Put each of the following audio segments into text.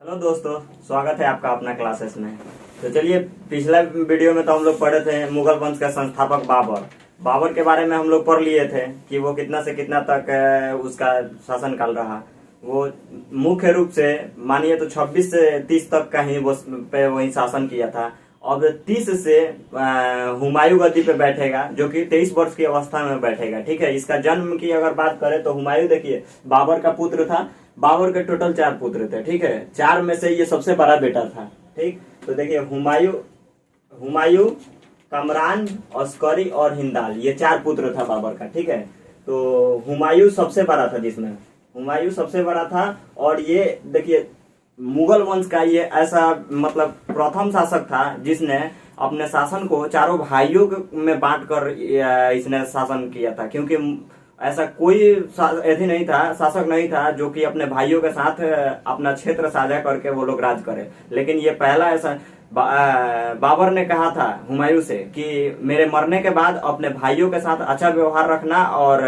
Hello दोस्तों, स्वागत है आपका अपना क्लासेस में। तो चलिए, पिछला वीडियो में तो हम लोग पढ़े थे मुगल वंश का संस्थापक बाबर। बाबर के बारे में हम लोग पढ़ लिए थे कि वो कितना से कितना तक उसका शासन काल रहा। वो मुख्य रूप से मानिए तो 26 से 30 तक का ही वो पे वही शासन किया था। अब 30 से हुमायूं गद्दी पे बैठेगा, जो कि 23 वर्ष की अवस्था में बैठेगा। ठीक है, इसका जन्म की अगर बात करें तो हुमायूं देखिए बाबर का पुत्र था। बाबर के टोटल 4 पुत्र थे। ठीक है, 4 में से ये सबसे बड़ा बेटा था। ठीक, तो देखिए हुमायूं हुमायूं कमरान, अस्करी और हिंदाल, ये 4 पुत्र था बाबर का। ठीक है, तो हुमायूं सबसे बड़ा था, जिसमें हुमायूं सबसे बड़ा था। और ये देखिए मुगल वंश का ये ऐसा मतलब प्रथम शासक था जिसने अपने शासन को चारों भाइयों में बांटकर इसने शासन किया था। क्योंकि ऐसा कोई ऐसी नहीं था, शासक नहीं था जो कि अपने भाइयों के साथ अपना क्षेत्र साझा करके वो लोग राज करे। लेकिन ये पहला ऐसा बाबर ने कहा था हुमायूं से कि मेरे मरने के बाद अपने भाइयों के साथ अच्छा व्यवहार रखना और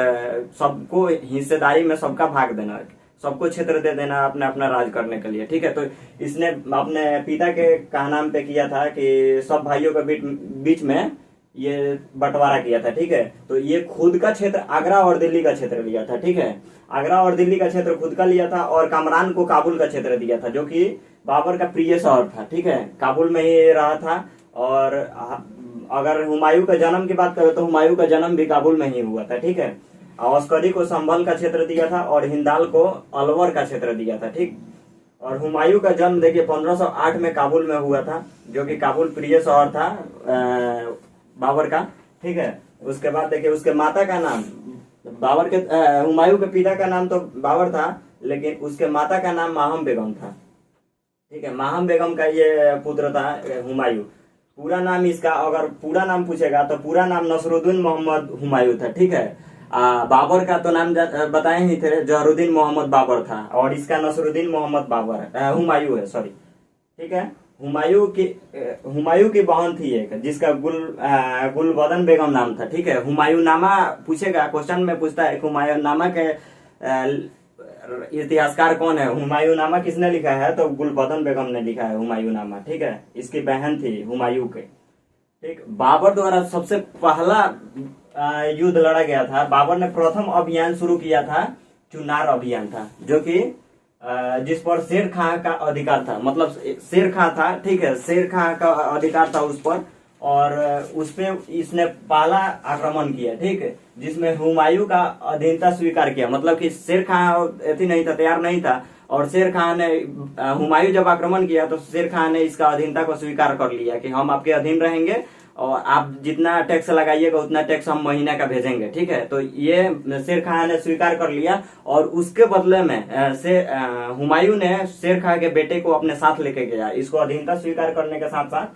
सबको हिस्सेदारी में सबका भाग देना, सबको क्षेत्र दे देना अपने अपना राज करने के लिए। ठीक है, तो इसने अपने पिता के कहनाम पे किया था कि सब भाइयों के बीच में ये बंटवारा किया था। ठीक है, तो ये खुद का क्षेत्र आगरा और दिल्ली का क्षेत्र लिया था। ठीक है, आगरा और दिल्ली का क्षेत्र खुद का लिया था और कामरान को काबुल का क्षेत्र दिया था, जो कि बाबर का प्रिय शहर था। ठीक है, काबुल में ही रहा था। और अगर हुमायूं का जन्म की बात करें तो हुमायूं का जन्म भी काबुल में ही हुआ था। ठीक है, अस्करी को संभल का क्षेत्र दिया था और हिंदाल को अलवर का क्षेत्र दिया था। ठीक, और हुमायूं का जन्म देखिए 1508 में काबुल में हुआ था, जो कि काबुल प्रिय शहर था बाबर का। ठीक है, उसके बाद देखिए उसके माता का नाम बाबर के हुमायूं के पिता का नाम तो बाबर था, लेकिन उसके माता का नाम माहम बेगम था। ठीक है, माहम बेगम का ये पुत्र था हुमायूं। पूरा नाम इसका अगर पूरा नाम पूछेगा तो पूरा नाम नसरुद्दीन मोहम्मद हुमायूं था। ठीक है, बाबर का तो नाम बताए ही थे, जहरुद्दीन मोहम्मद बाबर था, और इसका नसरुद्दीन मोहम्मद बाबर हुमायूं है, सॉरी। ठीक है, हुमायूं की बहन थी एक, जिसका गुलबदन बेगम नाम था। ठीक है, हुमायूं नामा पूछेगा, क्वेश्चन में पूछता है हुमायूं नामा के इतिहासकार कौन है, हुमायूं नामा किसने लिखा है, तो गुलबदन बेगम ने लिखा है हुमायूं नामा। ठीक है, इसकी बहन थी हुमायूं के। ठीक, बाबर द्वारा सबसे पहला युद्ध लड़ा गया था। बाबर ने प्रथम अभियान शुरू किया था, चुनार अभियान था, जो कि जिस पर शेर खां का अधिकार था, मतलब शेर खां था। ठीक है, शेर खां का अधिकार था उस पर, और उस पे इसने पहला आक्रमण किया। ठीक है, जिसमें हुमायूं का अधीनता स्वीकार किया, मतलब कि शेर खां ऐसी नहीं था, तैयार नहीं था, और शेर खान ने हुमायूं जब आक्रमण किया तो शेर खान ने इसका अधीनता को स्वीकार कर लिया कि हम आपके अधीन रहेंगे और आप जितना टैक्स लगाइएगा उतना टैक्स हम महीने का भेजेंगे। ठीक है, तो ये शेर खान ने स्वीकार कर लिया, और उसके बदले में हुमायूं ने शेर खान के बेटे को अपने साथ लेके गया। इसको अधीनता स्वीकार करने के साथ साथ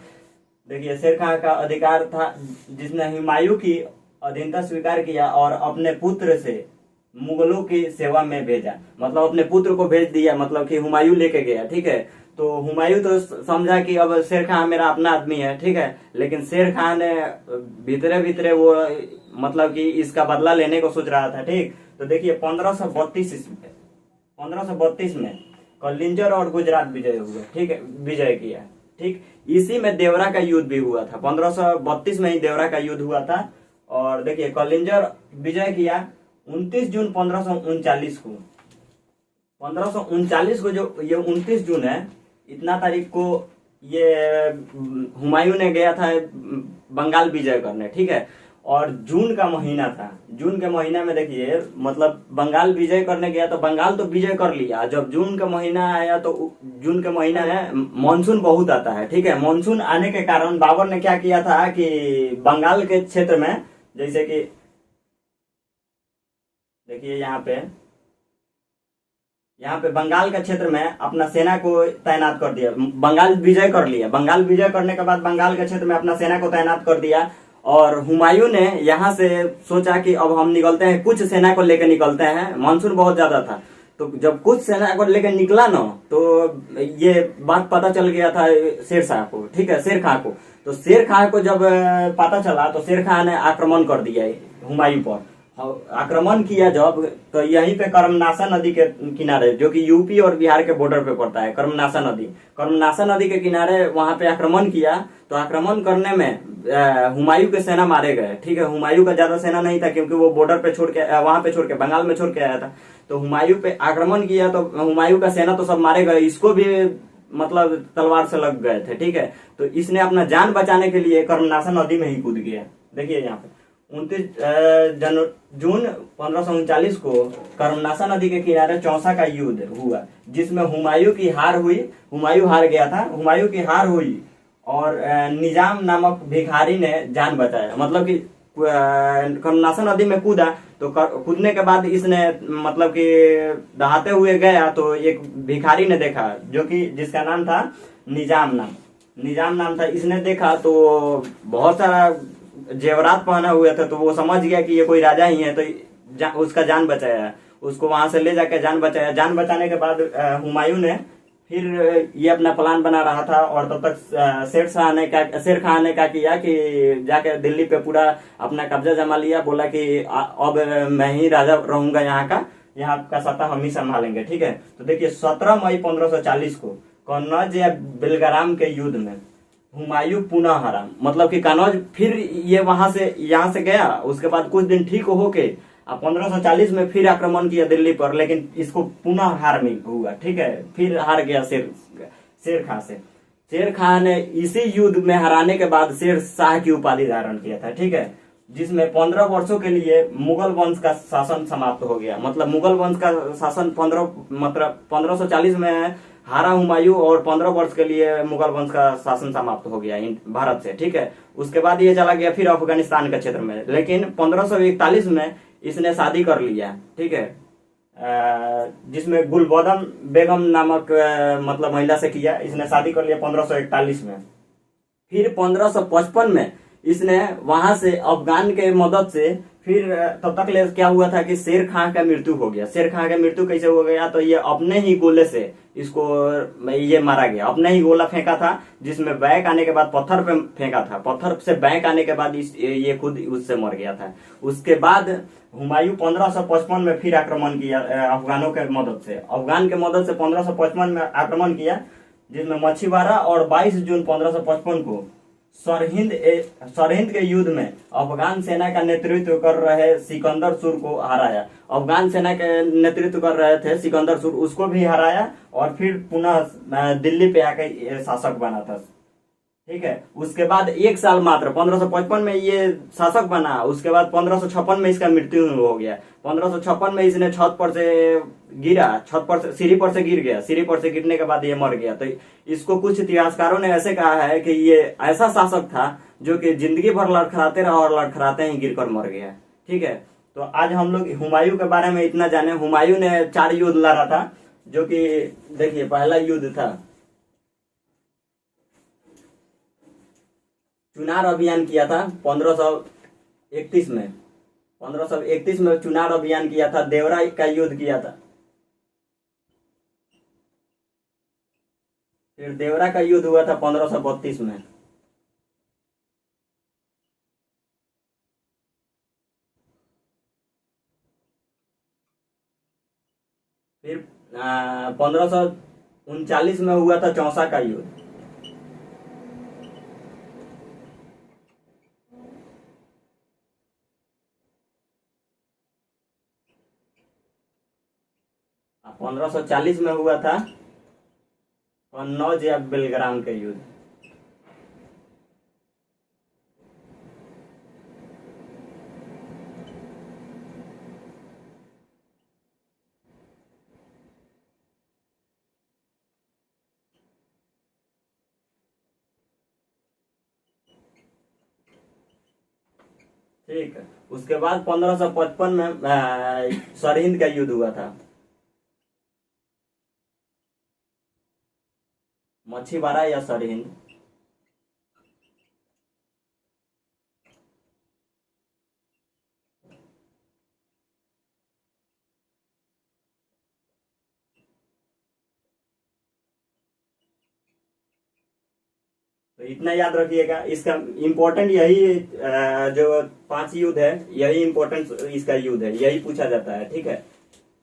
देखिए शेर खान का अधिकार था, जिसने हुमायूं की अधीनता स्वीकार किया और अपने पुत्र से मुगलों की सेवा में भेजा, मतलब अपने पुत्र को भेज दिया, मतलब कि हुमायूं लेके गया। ठीक है, तो हुमायूं तो समझा कि अब शेर खान मेरा अपना आदमी है। ठीक है, लेकिन शेर खान ने भीतरे भीतरे वो मतलब कि इसका बदला लेने को सोच रहा था। ठीक, तो देखिए 1532 में कलिंजर और गुजरात विजय हुआ। ठीक है, विजय किया। ठीक, इसी में देवरा का युद्ध भी हुआ था, 1532 में ही देवरा का युद्ध हुआ था। और देखिए कलिंजर विजय किया 29 जून 1539 को। 1539 को जो ये 29 जून है, इतना तारीख को ये हुमायूं ने गया था बंगाल विजय करने। ठीक है, और जून का महीना था। जून के महीना में देखिए मतलब बंगाल विजय करने गया, तो बंगाल तो विजय कर लिया। जब जून का महीना आया तो जून के महीना है मानसून बहुत आता है। ठीक है, मानसून आने के कारण बाबर ने क्या किया था कि बंगाल के क्षेत्र में, जैसे कि देखिए यहाँ पे बंगाल के क्षेत्र में अपना सेना को तैनात कर दिया। बंगाल विजय कर लिया, बंगाल विजय करने के बाद बंगाल के क्षेत्र में अपना सेना को तैनात कर दिया। और हुमायूं ने यहाँ से सोचा कि अब हम निकलते हैं, कुछ सेना को लेकर निकलते हैं। मानसून बहुत ज्यादा था, तो जब कुछ सेना को लेकर निकला ना, तो ये बात पता चल गया था शेरशाह को। ठीक है, शेर खां को। तो शेर खां को जब पता चला तो शेर खां ने आक्रमण कर दिया हुमायूं पर। आक्रमण किया जब, तो यहीं पे कर्मनाशा नदी के किनारे, जो कि यूपी और बिहार के बॉर्डर पे पड़ता है, कर्मनाशा नदी, कर्मनाशा नदी के किनारे वहां पे आक्रमण किया। तो आक्रमण करने में हुमायूं के सेना मारे गए। ठीक है, हुमायूं का ज्यादा सेना नहीं था, क्योंकि वो बॉर्डर पे छोड़ के वहां पे छोड़ के बंगाल में छोड़ के आया था। तो हुमायूं पे आक्रमण किया, तो हुमायूं का सेना तो सब मारे गए, इसको भी मतलब तलवार से लग गए थे। ठीक है, तो इसने अपना जान बचाने के लिए कर्मनाशा नदी में ही कूद गया। देखिए यहाँ पे 29 जून 1539 को कर्मनाशा नदी के किनारे चौसा का युद्ध हुआ, जिसमें हुमायूं की हार हुई। हुमायूं हार गया था, हुमायूं की हार हुई, और निजाम नामक भिखारी ने जान बचाया। मतलब कि कर्मनाशा नदी में कूदा, तो कूदने के बाद इसने मतलब कि दहाते हुए गया, तो एक भिखारी ने देखा, जो कि जिसका नाम था निजाम नाम था। इसने देखा तो बहुत सारा जेवरात पहने हुए थे, तो वो समझ गया कि ये कोई राजा ही है, तो उसका जान बचाया, उसको वहां से ले जाकर जान बचाया। जान बचाने के बाद हुमायूं ने फिर ये अपना प्लान बना रहा था, और तब तक शेर खान ने क्या किया कि जाके दिल्ली पे पूरा अपना कब्जा जमा लिया। बोला कि अब मैं ही राजा रहूंगा यहाँ का सत्ता हम ही संभालेंगे। ठीक है, तो देखिए 17 मई 1540 को कन्नौज या बेलगाराम के युद्ध में हुमायूं पुनः हारा। मतलब कि कन्नौज फिर ये वहां से यहाँ से गया, उसके बाद कुछ दिन ठीक होके 1540 में फिर आक्रमण किया दिल्ली पर, लेकिन इसको पुनः हार नहीं हुआ। ठीक है, फिर हार गया शेर खां से। शेर खां ने इसी युद्ध में हराने के बाद शेर शाह की उपाधि धारण किया था। ठीक है, जिसमें 15 वर्षों के लिए मुगल वंश का शासन समाप्त हो गया। मतलब मुगल वंश का शासन 1540 में हारा हुमायूं, और 15 वर्ष के लिए मुगल वंश का शासन समाप्त हो गया भारत से। ठीक है, उसके बाद ये चला गया फिर अफगानिस्तान के क्षेत्र में, लेकिन 1541 में इसने शादी कर लिया। ठीक है, जिसमें गुलबदन बेगम नामक मतलब महिला से किया, इसने शादी कर लिया 1541 में। फिर 1555 में इसने वहां से अफगान के मदद से फिर तब तक ले क्या हुआ था कि शेर खां का मृत्यु हो गया। शेर खां का मृत्यु कैसे हो गया, तो ये अपने ही गोले से इसको ये मारा गया। अपने ही गोला फेंका था, जिसमें बैक आने के बाद पत्थर पे फेंका था, पत्थर से बैक आने के बाद ये खुद उससे मर गया था। उसके बाद हुमायूं 1555 में फिर आक्रमण किया अफगानों के मदद से। अफगान के मदद से 1555 में आक्रमण किया, जिसमें मछीवाड़ा, और 22 जून 1555 को सरहिंद के युद्ध में अफगान सेना का नेतृत्व कर रहे सिकंदर सुर को हराया। अफगान सेना के नेतृत्व कर रहे थे सिकंदर सुर, उसको भी हराया, और फिर पुनः दिल्ली पे आकर शासक बना था। ठीक है, उसके बाद एक साल मात्र 1555 में ये शासक बना। उसके बाद 1556 में इसका मृत्यु हो गया। 1556 में इसने छत पर से गिरा, सीढ़ी पर से गिर गया। सीढ़ी पर से गिरने के बाद ये मर गया। तो इसको कुछ इतिहासकारों ने ऐसे कहा है कि ये ऐसा शासक था जो कि जिंदगी भर लड़खड़ाते रहा, और लड़खड़ाते ही गिरकर मर गया। ठीक है, तो आज हम लोग हुमायूं के बारे में इतना जाने। हुमायूं ने 4 युद्ध लड़ा था, जो कि देखिए पहला युद्ध था चुनार अभियान किया था 1531 में। 1531 में चुनार अभियान किया था। देवरा का युद्ध किया था। फिर देवरा का युद्ध हुआ था 1532 में। फिर 1539 में हुआ था चौसा का युद्ध। आ, 1540 में हुआ था कन्नौज या बेलग्राम के युद्ध। ठीक है, उसके बाद 1555 में सरहिंद का युद्ध हुआ था। मछीवाड़ा या सरहिंद। तो इतना याद रखिएगा। इसका इम्पोर्टेंट यही जो 5 युद्ध है, यही इम्पोर्टेंट इसका युद्ध है, यही पूछा जाता है। ठीक है,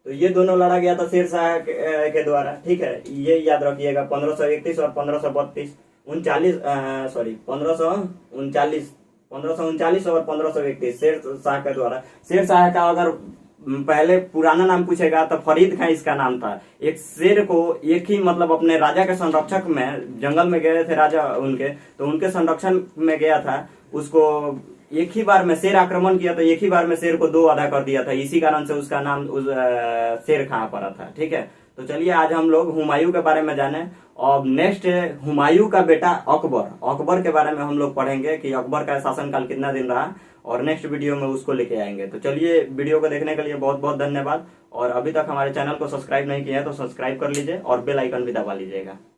तो ये दोनों लड़ा गया था शेर शाह के द्वारा। ठीक है, ये याद रखिएगा। 1531 और 1532, 1539 और 1531 शेर शाह के द्वारा। शेर शाह का अगर पहले पुराना नाम पूछेगा तो फरीद खां इसका नाम था। एक शेर को एक ही मतलब अपने राजा के संरक्षक में, जंगल में गए थे राजा उनके, तो उनके संरक्षण में गया था। उसको एक ही बार में शेर आक्रमण किया, तो एक ही बार में शेर को 2 आधा कर दिया था। इसी कारण से उसका नाम शेर खां पड़ा था। ठीक है, तो चलिए आज हम लोग हुमायूं के बारे में जाने। और नेक्स्ट हुमायूं का बेटा अकबर के बारे में हम लोग पढ़ेंगे कि अकबर का शासनकाल कितना दिन रहा, और नेक्स्ट वीडियो में उसको लेके आएंगे। तो चलिए, वीडियो को देखने के लिए बहुत बहुत धन्यवाद। और अभी तक हमारे चैनल को सब्सक्राइब नहीं किया है तो सब्सक्राइब कर लीजिए और बेल आइकन भी दबा लीजिएगा।